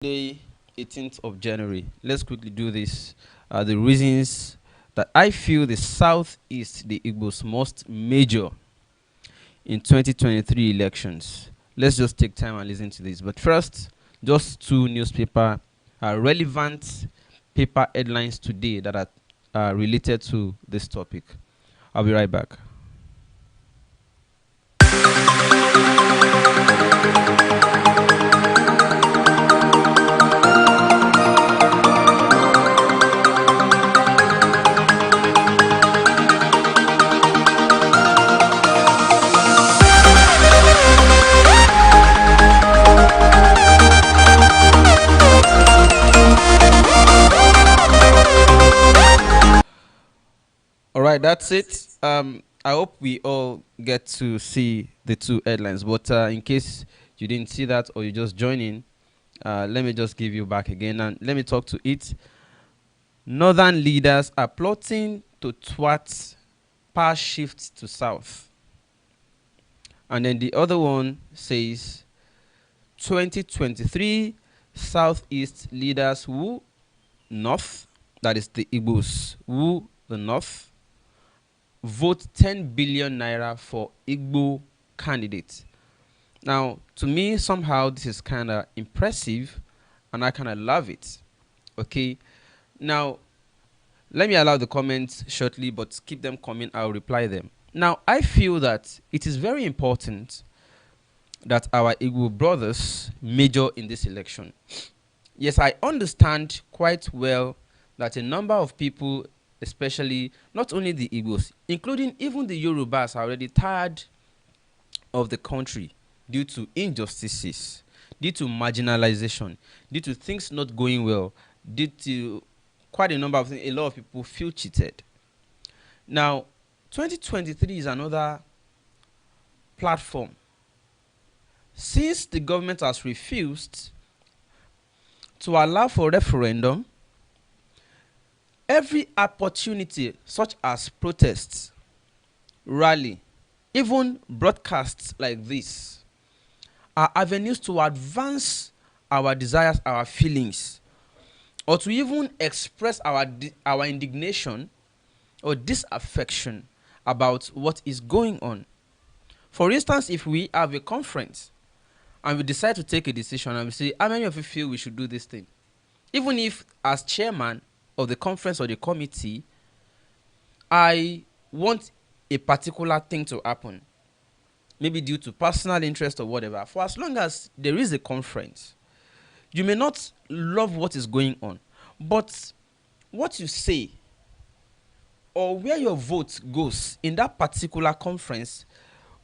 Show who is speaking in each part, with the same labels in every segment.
Speaker 1: Day 18th of January. Let's quickly do this. The reasons that I feel the Southeast, the Igbos, most major in 2023 elections. Let's just take time and listen to this. But first, just two newspaper relevant paper headlines today that are related to this topic. I'll be right back. All right, that's it. I hope we all get to see the two headlines. But in case you didn't see that or you just joined in, let me just give you back again and let me talk to it. Northern leaders are plotting to thwart power shift to south. And then the other one says 2023 Southeast leaders woo North, that is the Igbos, woo the North, vote 10 billion naira for Igbo candidates. Now, to me, somehow this is kind of impressive and I kind of love it. Okay. Now, let me allow the comments shortly, but keep them coming. I'll reply them. Now, I feel that it is very important that our Igbo brothers major in this election. Yes, I understand quite well that a number of people, especially not only the Igbos, including even the Yorubas, are already tired of the country due to injustices, due to marginalization, due to things not going well, due to quite a number of things. A lot of people feel cheated. Now, 2023 is another platform. Since the government has refused to allow for referendum, every opportunity such as protests, rally, even broadcasts like this are avenues to advance our desires, our feelings, or to even express our indignation or disaffection about what is going on. For instance, if we have a conference and we decide to take a decision and we say, how many of you feel we should do this thing? Even if as chairman of the conference or the committee, I want a particular thing to happen, maybe due to personal interest or whatever, for as long as there is a conference, you may not love what is going on, but what you say or where your vote goes in that particular conference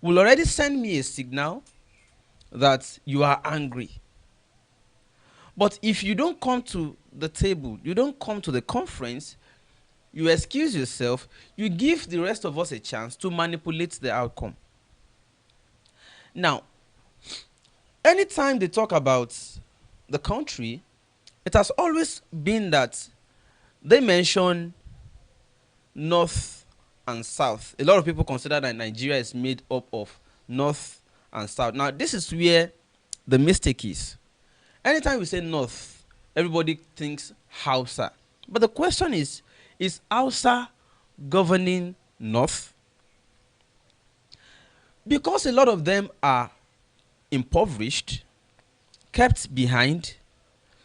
Speaker 1: will already send me a signal that you are angry. But if you don't come to the table, you don't come to the conference, you excuse yourself, you give the rest of us a chance to manipulate the outcome. Now, anytime they talk about the country, it has always been that they mention North and South. A lot of people consider that Nigeria is made up of North and South. Now, this is where the mistake is. Anytime we say North, everybody thinks Hausa. But the question is Hausa governing North? Because a lot of them are impoverished, kept behind,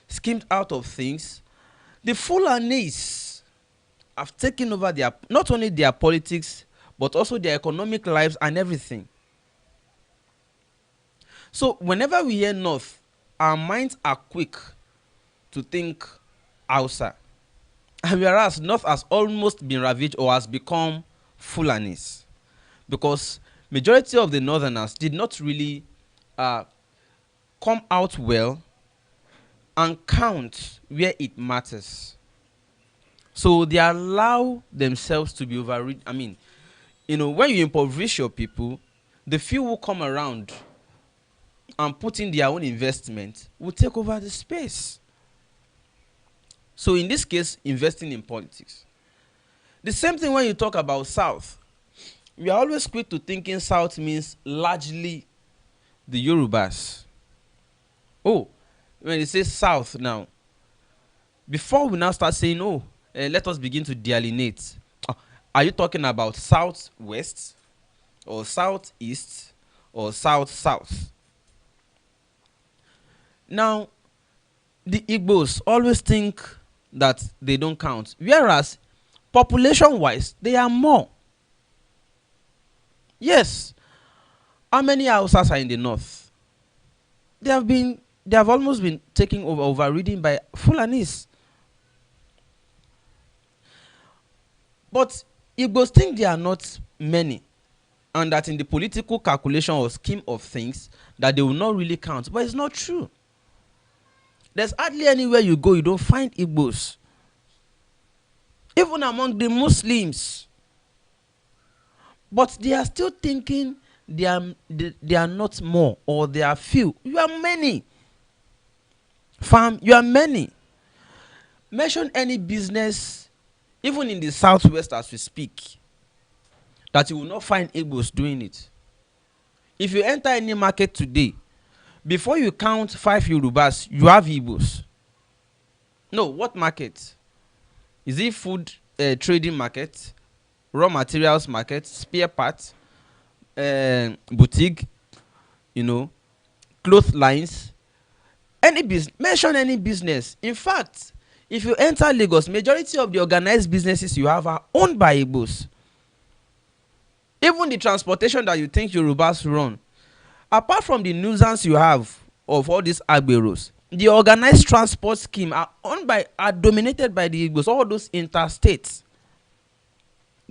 Speaker 1: skimmed out of things, the Fulanis have taken over their, not only their politics, but also their economic lives and everything. So whenever we hear North, our minds are quick to think Hausa. And whereas North has almost been ravaged or has become Fulanis. Because majority of the Northerners did not really come out well and count where it matters. So they allow themselves to be overreached. I mean, when you impoverish your people, the few who come around and put in their own investment will take over the space. So in this case, investing in politics. The same thing when you talk about South. We are always quick to thinking South means largely the Yorubas. Oh, when you say south now, before we now start saying, oh, let us begin to delineate. Are you talking about southwest or southeast or south-south? Now, the Igbos always think that they don't count, whereas population-wise, they are more. Yes. How many Hausas are in the north? They have almost been taken over, overridden by Fulanis. But Igbos think they are not many, and that in the political calculation or scheme of things, that they will not really count. But it's not true. There's hardly anywhere you go you don't find Igbos. Even among the Muslims. But they are still thinking they are not more, or they are few. You are many. Fam, you are many. Mention any business, even in the southwest as we speak, that you will not find Igbos doing it. If you enter any market today, before you count 5 Yorubas, you have Igbos. No, what market? Is it food trading market, raw materials market, spare parts, boutique, cloth lines? Any business, mention any business. In fact, if you enter Lagos, majority of the organized businesses you have are owned by Igbos. Even the transportation that you think Yorubas run, apart from the nuisance you have of all these agberos, the organized transport scheme are dominated by the Igbos. All those interstates.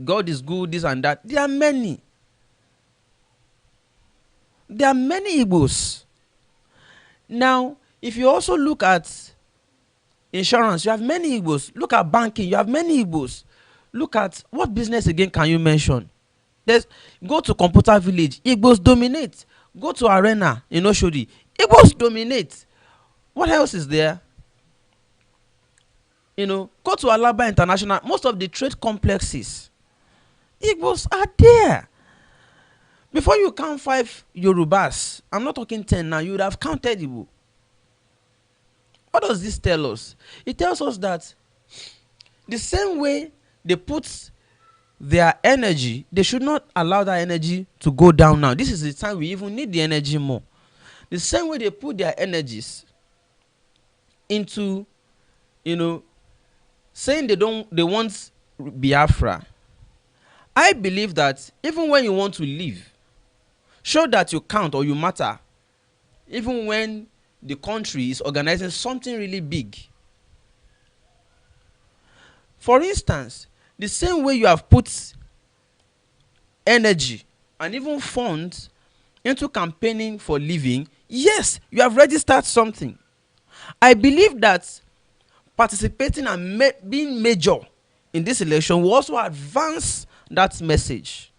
Speaker 1: God is good, this and that. There are many. There are many Igbos. Now, if you also look at insurance, you have many Igbos. Look at banking, you have many Igbos. Look at what business again can you mention? Go to Computer Village, Igbos dominate. Go to Arena in Oshodi, Igbos dominate. What else is there? Go to Alaba International, most of the trade complexes, Igbos are there. Before you count 5 Yorubas, I'm not talking 10 now, you would have counted Igbo. What does this tell us? It tells us that the same way they put their energy, they should not allow that energy to go down now. This is the time we even need the energy more. The same way they put their energies into, saying they want Biafra. I believe that even when you want to leave, show that you count or you matter. Even when the country is organizing something really big. For instance, the same way you have put energy and even funds into campaigning for leaving, yes, you have registered something. I believe that participating and being major in this election will also advance that message.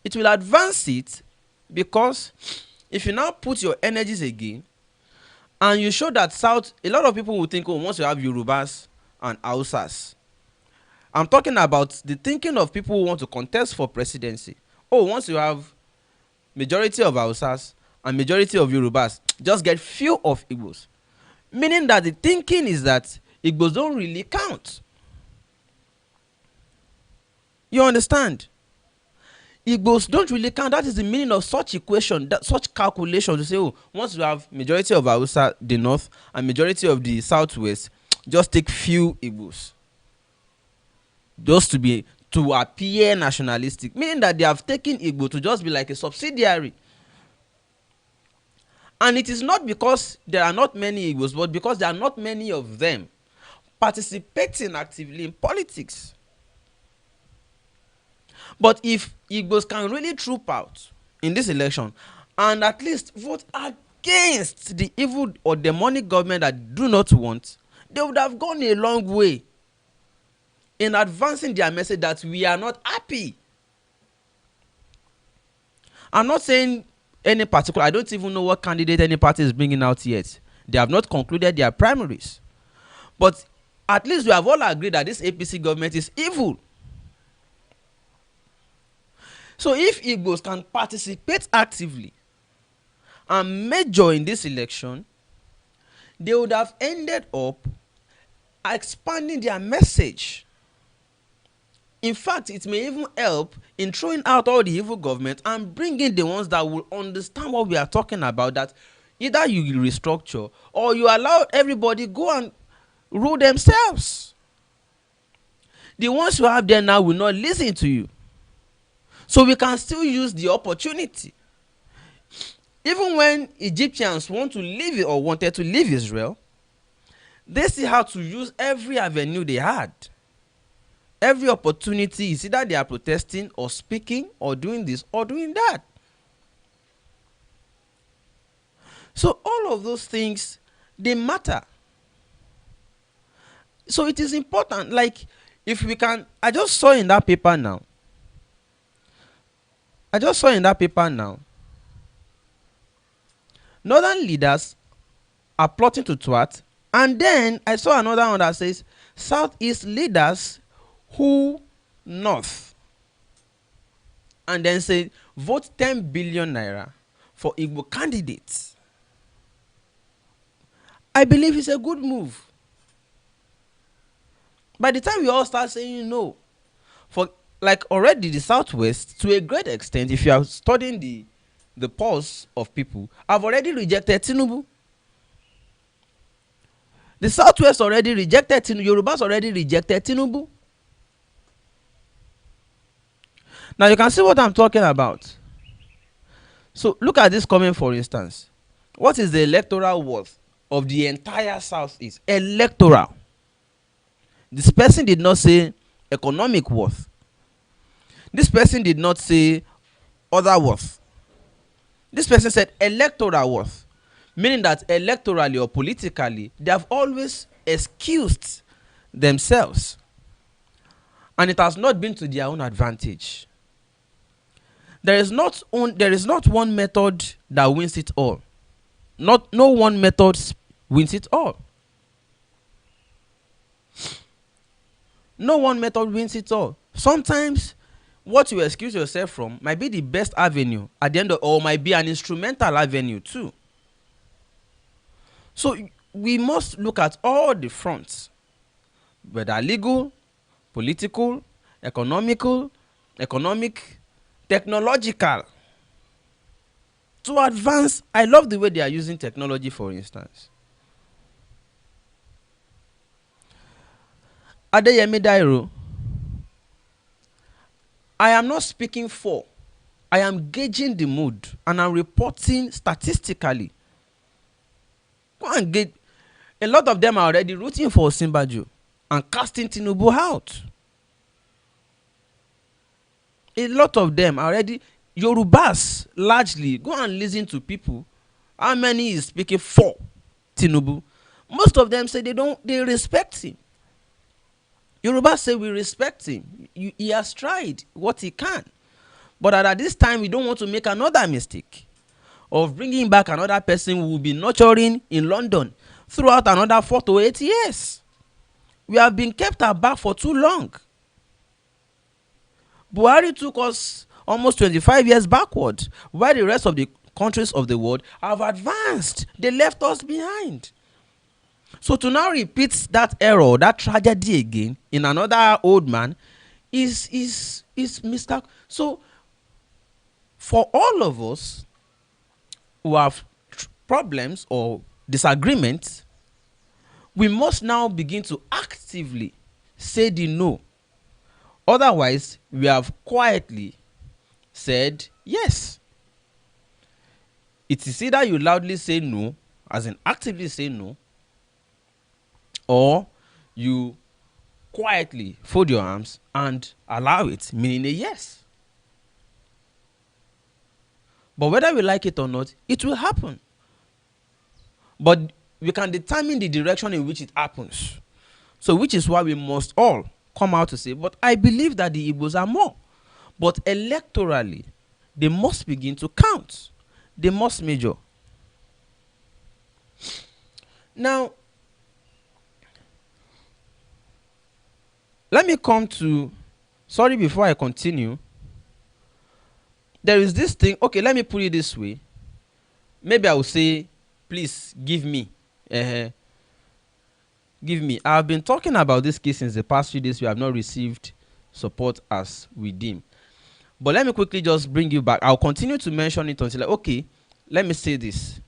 Speaker 1: It will advance it because if you now put your energies again and you show that South, a lot of people will think, oh, once you have Yorubas and Hausas. I'm talking about the thinking of people who want to contest for presidency. Oh, once you have majority of Hausas and majority of Yorubas, just get few of Igbos. Meaning that the thinking is that Igbos don't really count. You understand? Igbos don't really count. That is the meaning of such equation, such calculation to say, oh, once you have majority of Hausa, the north, and majority of the southwest, just take few Igbos. Just to appear nationalistic. Meaning that they have taken Igbo to just be like a subsidiary. And it is not because there are not many Igbos, but because there are not many of them participating actively in politics. But if Igbos can really troop out in this election and at least vote against the evil or demonic government that do not want, they would have gone a long way in advancing their message that we are not happy. I'm not saying any particular, I don't even know what candidate any party is bringing out yet. They have not concluded their primaries. But at least we have all agreed that this APC government is evil. So if Igbos can participate actively and major in this election, they would have ended up expanding their message. In fact, it may even help in throwing out all the evil government and bringing the ones that will understand what we are talking about, that either you restructure or you allow everybody go and rule themselves. The ones you have there now will not listen to you. So we can still use the opportunity. Even when Egyptians want to leave or wanted to leave Israel, they still had to use every avenue they had. Every opportunity is either they are protesting or speaking or doing this or doing that. So all of those things, they matter. So it is important. Like, if we can, I just saw in that paper now. Northern leaders are plotting to thwart. And then I saw another one that says Southeast leaders who north. And then say vote 10 billion naira for Igbo candidates. I believe it's a good move. By the time we all start saying no, for like already the Southwest, to a great extent, if you are studying the pulse of people, have already rejected Tinubu. The Southwest already rejected Tinubu. Yorubas already rejected Tinubu. Now you can see what I'm talking about. So look at this comment, for instance. What is the electoral worth of the entire Southeast? Electoral. This person did not say economic worth. This person did not say other worth. This person said electoral worth, meaning that electorally or politically, they have always excused themselves. And it has not been to their own advantage. There is not one method that wins it all. No one method wins it all. No one method wins it all. Sometimes what you excuse yourself from might be the best avenue at the end of, or might be an instrumental avenue too. So we must look at all the fronts, whether legal, political, economic, technological, to advance. I love the way they are using technology, for instance. Adeyemi Dairo, I am not speaking for, I am gauging the mood and I'm reporting statistically. Go and get, a lot of them are already rooting for Osinbajo and casting Tinubu out. A lot of them are already, Yorubas largely, go and listen to people. How many is speaking for Tinubu? Most of them say they respect him. Yoruba say we respect him. He has tried what he can. But at this time, we don't want to make another mistake of bringing back another person who will be nurturing in London throughout another 4 to 8 years. We have been kept aback for too long. Buhari took us almost 25 years backward, while the rest of the countries of the world have advanced. They left us behind. So to now repeat that error, that tragedy again in another old man is mistake. So for all of us who have problems or disagreements, we must now begin to actively say the no. Otherwise, we have quietly said yes. It is either you loudly say no, as in actively say no, or you quietly fold your arms and allow it, meaning a yes. But whether we like it or not, it will happen. But we can determine the direction in which it happens. So which is why we must all come out to say, but I believe that the Igbos are more. But electorally, they must begin to count. They must measure. Now, let me come to, sorry, before I continue, there is this thing, okay, let me put it this way. Maybe I will say, please give me uh, give me. I've been talking about this case since the past few days. We have not received support as we deem. But let me quickly just bring you back. I'll continue to mention it until, like, okay, let me say this.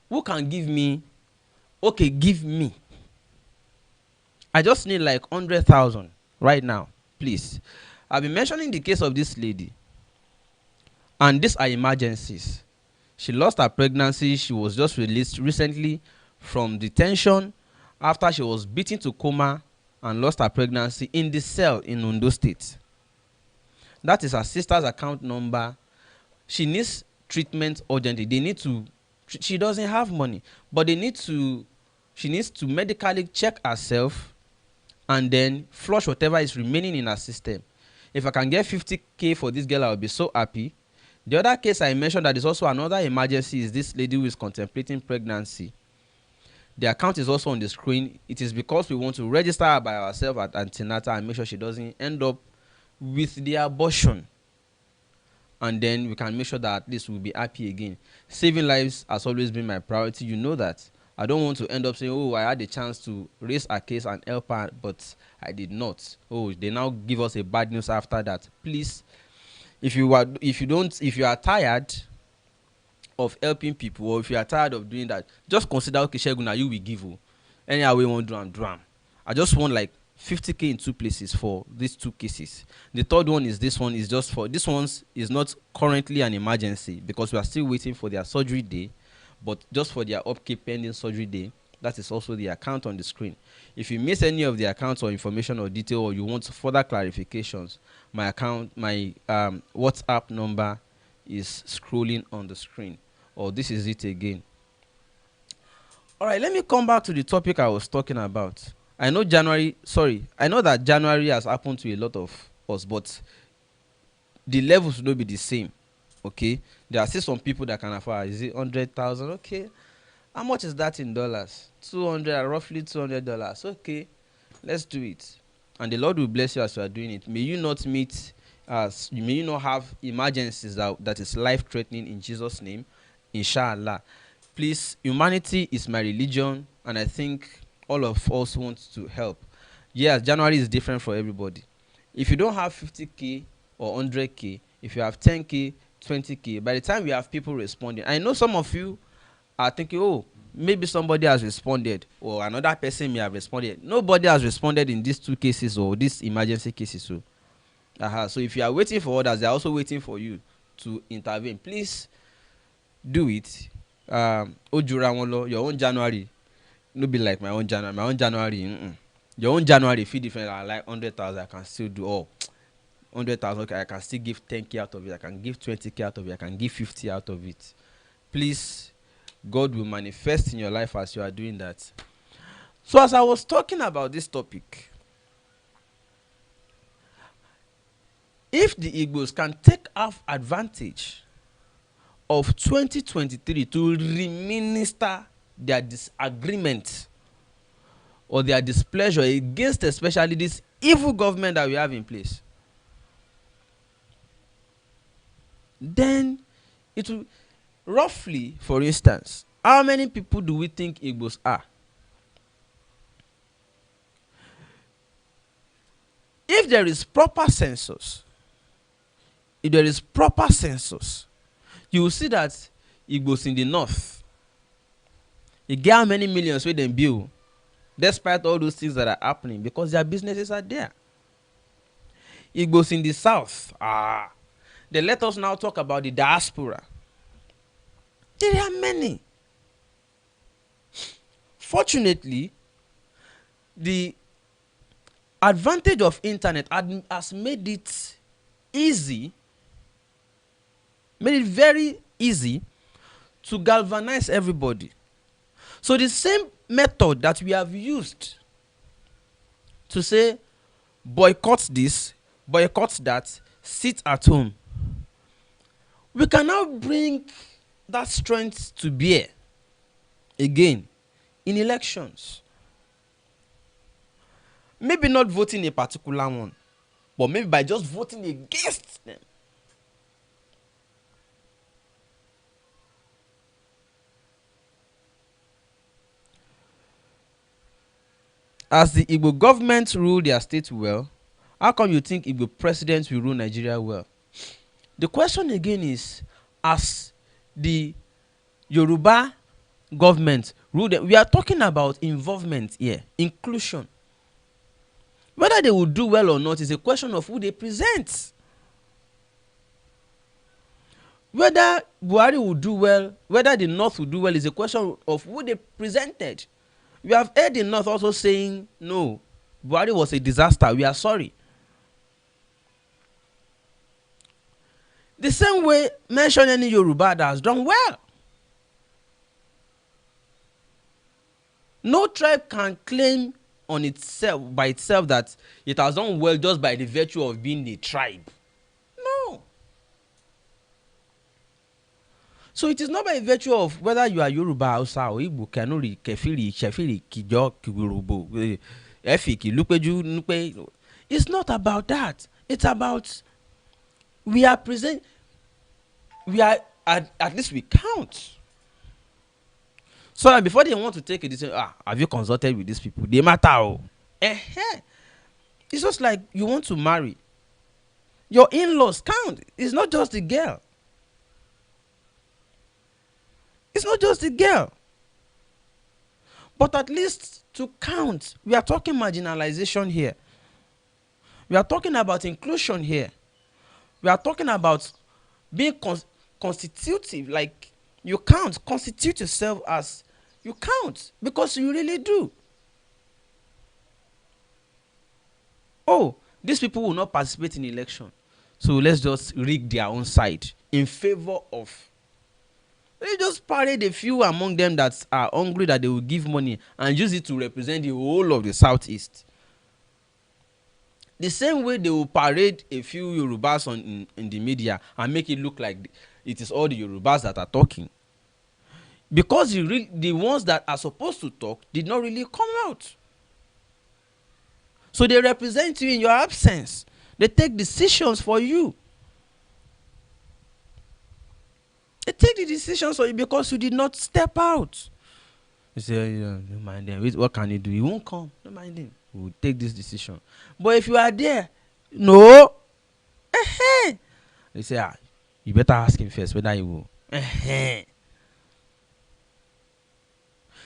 Speaker 1: Who can give me? Okay, give me. I just need like 100,000 right now, please. I've been mentioning the case of this lady, and these are emergencies. She lost her pregnancy. She was just released recently from detention after she was beaten to coma and lost her pregnancy in the cell in Ondo State. That is her sister's account number. She needs treatment urgently. They need to. She doesn't have money, but they need to. She needs to medically check herself and then flush whatever is remaining in her system. If I can get 50K for this girl, I will be so happy. The other case I mentioned that is also another emergency is this lady who is contemplating pregnancy. The account is also on the screen. It is because we want to register her by ourselves at antenatal and make sure she doesn't end up with the abortion. And then we can make sure that at least we'll be happy again. Saving lives has always been my priority. You know that. I don't want to end up saying, oh, I had a chance to raise a case and help her, but I did not. Oh, they now give us a bad news after that. Please, if you are tired of helping people, or if you are tired of doing that, just consider, okay, Sheguna, you will give. Anyhow we want to do am. I just want like 50K in two places for these two cases. The third one is this one is just for this one's is not currently an emergency because we are still waiting for their surgery day, but just for their upkeep pending surgery day. That is also the account on the screen. If you miss any of the accounts or information or detail, or you want further clarifications, my WhatsApp number is scrolling on the screen, or this is it again. All right, let me come back to the topic I was talking about. I know that January has happened to a lot of us, but the levels will not be the same. Okay, there are still some people that can afford. Is it 100,000? Okay, how much is that in dollars? 200, roughly $200. Okay, let's do it, and the Lord will bless you as you are doing it. May you not may you not have emergencies that is life threatening in Jesus' name, inshallah. Please, humanity is my religion, and I think all of us want to help. Yes, January is different for everybody. If you don't have 50K or 100K, if you have 10K, 20K, by the time we have people responding, I know some of you are thinking, oh, maybe somebody has responded or another person may have responded. Nobody has responded in these two cases or these emergency cases. So if you are waiting for others, they are also waiting for you to intervene. Please do it. Your own January no be like my own January. My own January, your own January feel different. I like 100,000. I can still do 100,000. Okay, I can still give 10K out of it. I can give 20K out of it. I can give 50 out of it. Please, God will manifest in your life as you are doing that. So as I was talking about this topic, if the Igbos can take advantage of 2023 to reminister their disagreement or their displeasure against especially this evil government that we have in place, then it will roughly, for instance, how many people do we think Igbos are? If there is proper census, you will see that Igbos in the north, you get how many millions wey dem build despite all those things that are happening because their businesses are there. Igbos in the south, they let us now talk about the diaspora. There are many. Fortunately, the advantage of internet has made it very easy to galvanize everybody. So the same method that we have used to say boycott this, boycott that, sit at home, we can now bring that strength to bear again in elections. Maybe not voting a particular one, but maybe by just voting against them. as the Igbo government rule their state well, how come you think Igbo presidents will rule Nigeria well? The question again is, as the Yoruba government rule them, we are talking about involvement here, inclusion. Whether they will do well or not is a question of who they present. Whether Buhari will do well, whether the North will do well is a question of who they presented. We have heard the North also saying, no, Buhari was a disaster, we are sorry. The same way, mention any Yoruba that has done well. No tribe can claim on itself, by itself, that it has done well just by the virtue of being a tribe. No. So it is not by virtue of whether you are Yoruba, Hausa, or Igbo, Kanuri, Kefiri, Shefiri, Kijo, Kirubo, Efiki, Lupeju. It's not about that. It's about we are at least we count. So that before they want to take a decision, have you consulted with these people? They matter. Oh. It's just like you want to marry. Your in-laws count. It's not just the girl. It's not just the girl. But at least to count, we are talking marginalization here. We are talking about inclusion here. We are talking about being constitutive, like you count, constitute yourself as you count, because you really do. Oh, these people will not participate in election, so let's just rig their own side in favor of. They just parade a few among them that are hungry that they will give money and use it to represent the whole of the Southeast. The same way they will parade a few Yorubas in the media and make it look like it is all the Yorubas that are talking. Because the ones that are supposed to talk did not really come out. So they represent you in your absence. They take decisions for you. They take the decisions for you because you did not step out. You say, don't mind them. What can he do? He won't come. Don't mind him. We will take this decision. But if you are there, no. They say, you better ask him first whether he will.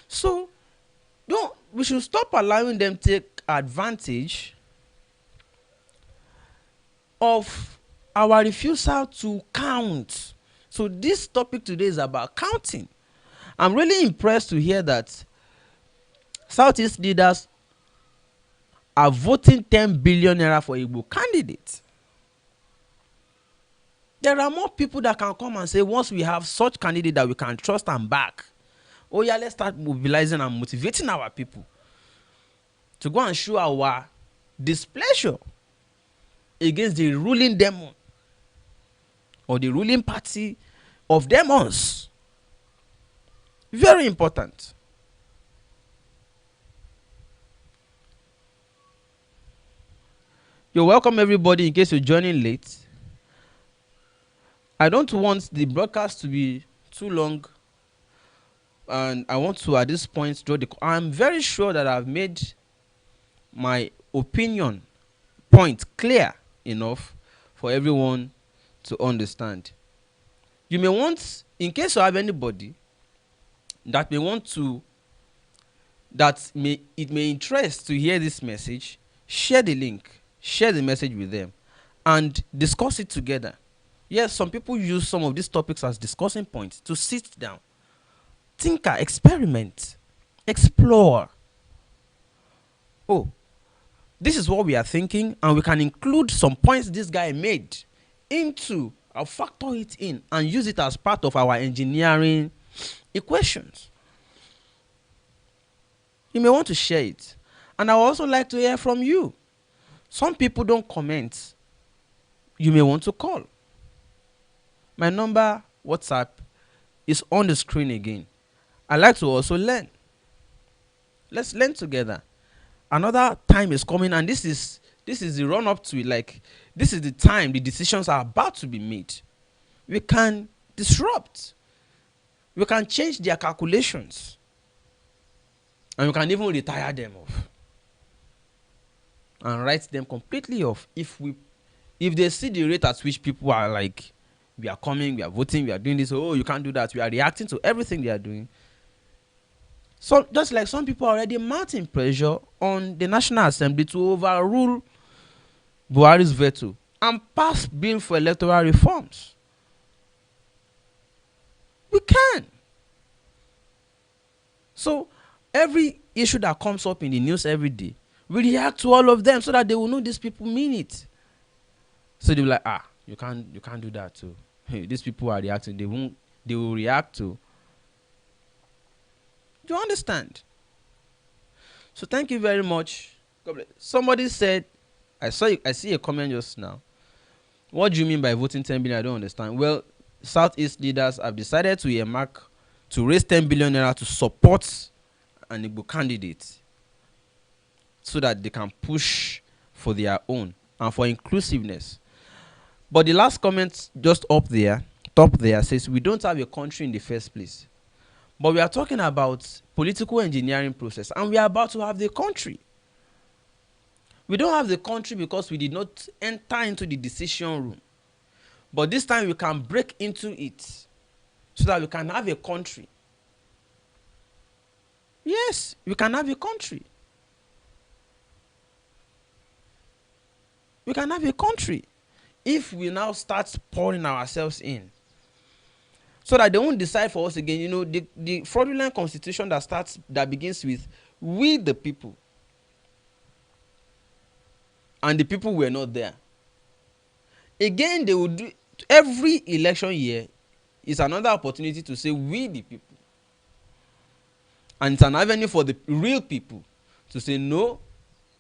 Speaker 1: So, we should stop allowing them to take advantage of our refusal to count. So this topic today is about counting. I'm really impressed to hear that Southeast leaders are voting 10 billion naira for Igbo candidates. There are more people that can come and say, once we have such candidate that we can trust and back, oh yeah, let's start mobilizing and motivating our people to go and show our displeasure against the ruling demon or the ruling party of demons. Very important. You're welcome, everybody, in case you're joining late. I don't want the broadcast to be too long, and I want to, at this point, I'm very sure that I've made my opinion point clear enough for everyone to understand. You may want, in case you have anybody that may want to, it may interest to hear this message, share the link, share the message with them, and discuss it together. Yes, some people use some of these topics as discussing points to sit down, tinker, experiment, explore. Oh, this is what we are thinking, and we can include some points this guy made into, I'll factor it in and use it as part of our engineering equations. You may want to share it. And I would also like to hear from you. Some people don't comment. You may want to call. My number, WhatsApp, is on the screen again. I like to also learn. Let's learn together. Another time is coming, and this is the run up to it. Like, this is the time the decisions are about to be made. We can disrupt. We can change their calculations. And we can even retire them off. and write them completely off. If they see the rate at which people are like, we are coming, we are voting, we are doing this, oh, you can't do that, we are reacting to everything they are doing. So just like some people are already mounting pressure on the National Assembly to overrule Buhari's veto and pass bill for electoral reforms. We can. So every issue that comes up in the news every day, we react to all of them so that they will know these people mean it. So they'll be like, you can't do that too. Hey, these people are reacting. They will react to. Do you understand? So thank you very much. God bless. Somebody said, I see a comment just now. What do you mean by voting 10 billion? I don't understand. Well, Southeast leaders have decided to earmark to raise 10 billion naira to support an Igbo candidate so that they can push for their own and for inclusiveness. But the last comment just top there says we don't have a country in the first place. But we are talking about political engineering process, and we are about to have the country. We don't have the country because we did not enter into the decision room. But this time we can break into it so that we can have a country. Yes, we can have a country. We can have a country if we now start pouring ourselves in. So that they won't decide for us again. You know, the fraudulent constitution that begins with we the people. And the people were not there. Again, they will do every election year is another opportunity to say we the people. And it's an avenue for the real people to say no,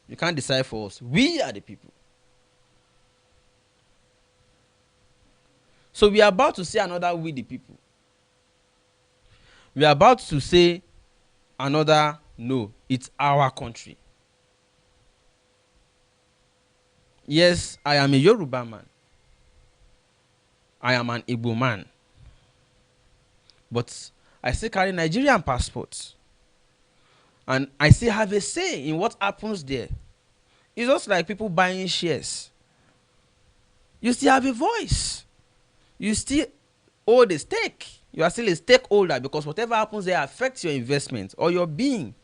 Speaker 1: you can't decide for us. We are the people. So we are about to say another we the people. We are about to say another no, it's our country. Yes, I am a Yoruba man. I am an Igbo man. But I still carry Nigerian passport. And I still have a say in what happens there. It's just like people buying shares. You still have a voice. You still hold a stake. You are still a stakeholder because whatever happens there affects your investment or your being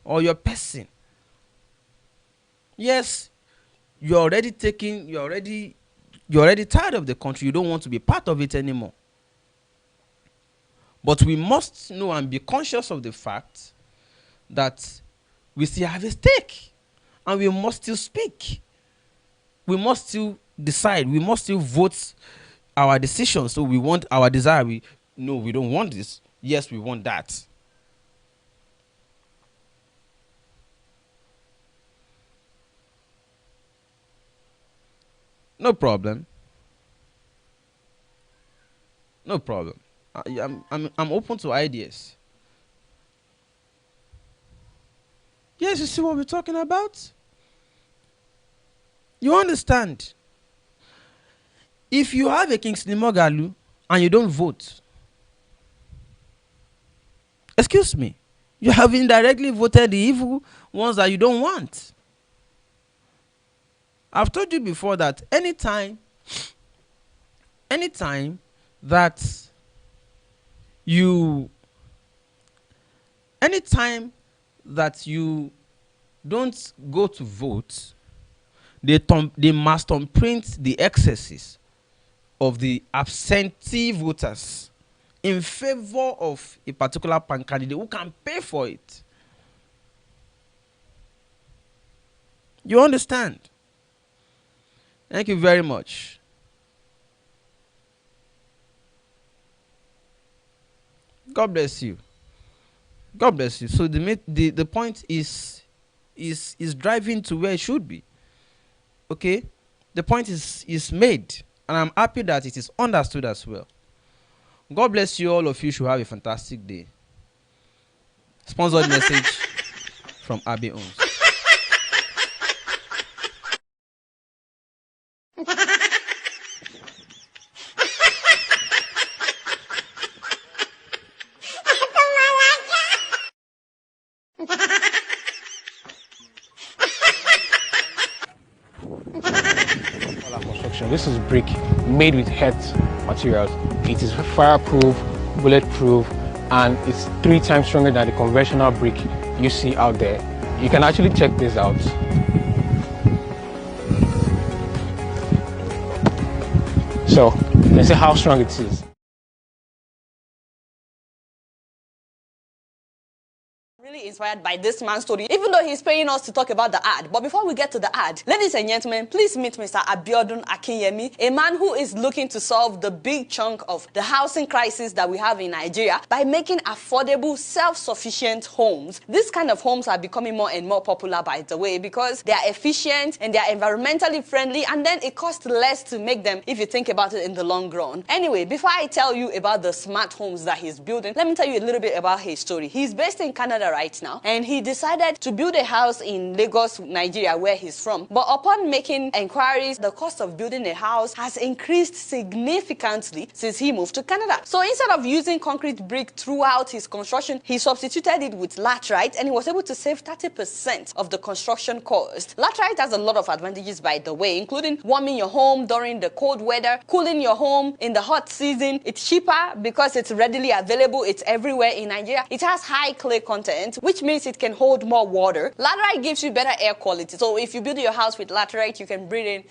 Speaker 1: or your person. Yes, you're already tired of the country. You don't want to be part of it anymore. But we must know and be conscious of the fact that we still have a stake and we must still speak. We must still decide. We must still vote our decisions. So we want our desire. No, we don't want this. Yes, we want that. No problem. No problem. I'm open to ideas. Yes, you see what we're talking about? You understand? If you have a Kingsley Mogalu and you don't vote, excuse me, you have indirectly voted the evil ones that you don't want. I've told you before that anytime that you don't go to vote, they must print the excesses of the absentee voters in favor of a particular candidate who can pay for it. You understand? Thank you very much. God bless you. God bless you. So the point is driving to where it should be. Okay? The point is made. And I'm happy that it is understood as well. God bless you. All of you should have a fantastic day. Sponsored message from Abby Owens.
Speaker 2: construction. This is brick made with earth materials. It is fireproof, bulletproof, and it's 3 times stronger than the conventional brick you see out there. You can actually check this out. So let's see how strong it is.
Speaker 3: Inspired by this man's story, even though he's paying us to talk about the ad. But before we get to the ad, ladies and gentlemen, please meet Mr. Abiodun Akinyemi, a man who is looking to solve the big chunk of the housing crisis that we have in Nigeria by making affordable, self-sufficient homes. This kind of homes are becoming more and more popular, by the way, because they are efficient and they are environmentally friendly, and then it costs less to make them if you think about it in the long run. Anyway, before I tell you about the smart homes that he's building, let me tell you a little bit about his story. He's based in Canada right now, and he decided to build a house in Lagos, Nigeria, where he's from. But upon making inquiries, the cost of building a house has increased significantly since he moved to Canada. So instead of using concrete brick throughout his construction, he substituted it with laterite, and he was able to save 30% of the construction cost. Laterite has a lot of advantages, by the way, including warming your home during the cold weather, cooling your home in the hot season. It's cheaper because it's readily available. It's everywhere in Nigeria. It has high clay content, which means it can hold more water. Laterite gives you better air quality. So if you build your house with laterite, you can breathe in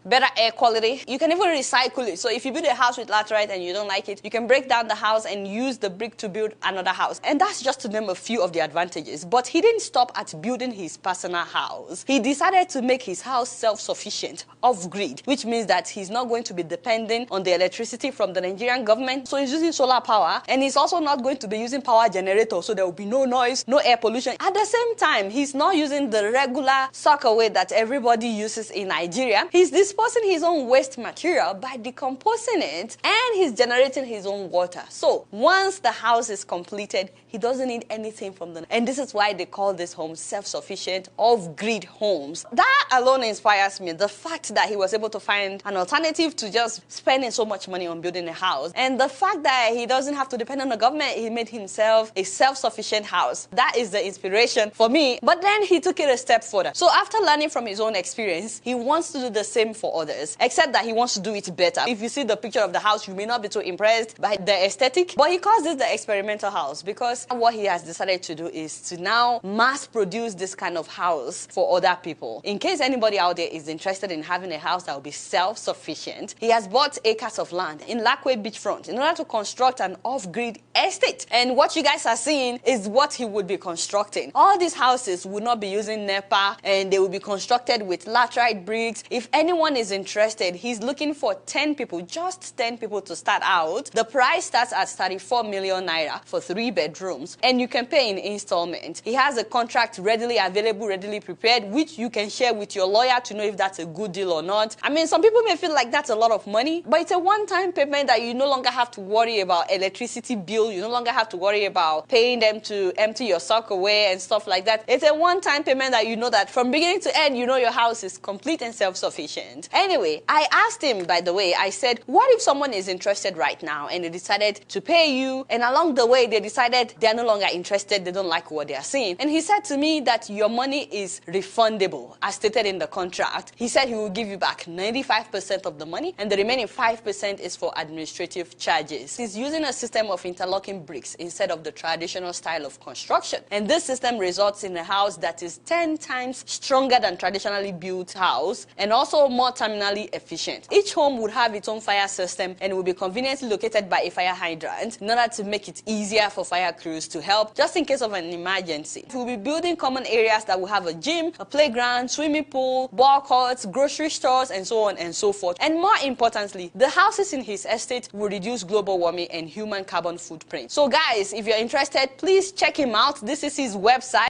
Speaker 3: better air quality. You can even recycle it. So if you build a house with laterite and you don't like it, you can break down the house and use the brick to build another house. And that's just to name a few of the advantages. But he didn't stop at building his personal house. He decided to make his house self-sufficient, off-grid, which means that he's not going to be dependent on the electricity from the Nigerian government. So he's using solar power, and he's also not going to be using power generator, so there will be no noise, no air pollution. At the same time, he's not using the regular sockaway that everybody uses in Nigeria. He's disposing his own waste material by decomposing it, and he's generating his own water. So once the house is completed, he doesn't need anything from them. And this is why they call this home self-sufficient, off-grid homes. That alone inspires me. The fact that he was able to find an alternative to just spending so much money on building a house, and the fact that he doesn't have to depend on the government. He made himself a self-sufficient house. That is the inspiration for me. But then he took it a step further. So after learning from his own experience, he wants to do the same for others, except that he wants to do it better. If you see the picture of the house, you may not be too impressed by the aesthetic, but he calls this the experimental house, because what he has decided to do is to now mass produce this kind of house for other people. In case anybody out there is interested in having a house that will be self-sufficient, he has bought acres of land in Lakeway Beachfront in order to construct an off-grid estate. And what you guys are seeing is what he would be constructing. All these houses would not be using NEPA, and they will be constructed with laterite bricks. If anyone is interested, he's looking for 10 people, just 10 people to start out. The price starts at 34 million naira for 3 bedrooms, and you can pay in installments. He has a contract readily available, readily prepared, which you can share with your lawyer to know if that's a good deal or not. I mean, some people may feel like that's a lot of money, but it's a one-time payment that you no longer have to worry about electricity bill. You no longer have to worry about paying them to empty your sock away and stuff like that. It's a one-time payment that you know that from beginning to end, you know your house is complete and self-sufficient. Anyway, I asked him, by the way, I said, what if someone is interested right now and they decided to pay you, and along the way they decided they're no longer interested, they don't like what they are seeing? And he said to me that your money is refundable, as stated in the contract. He said he will give you back 95% of the money, and the remaining 5% is for administrative charges. He's using a system of interlocking bricks instead of the traditional style of construction. And this system results in a house that is 10 times stronger than traditionally built house, and also more terminally efficient. Each home would have its own fire system, and will be conveniently located by a fire hydrant in order to make it easier for fire crews to help just in case of an emergency. We'll be building common areas that will have a gym, a playground, swimming pool, ball courts, grocery stores, and so on and so forth. And more importantly, the houses in his estate will reduce global warming and human carbon footprint. So guys, if you're interested, please check him out. This is his website.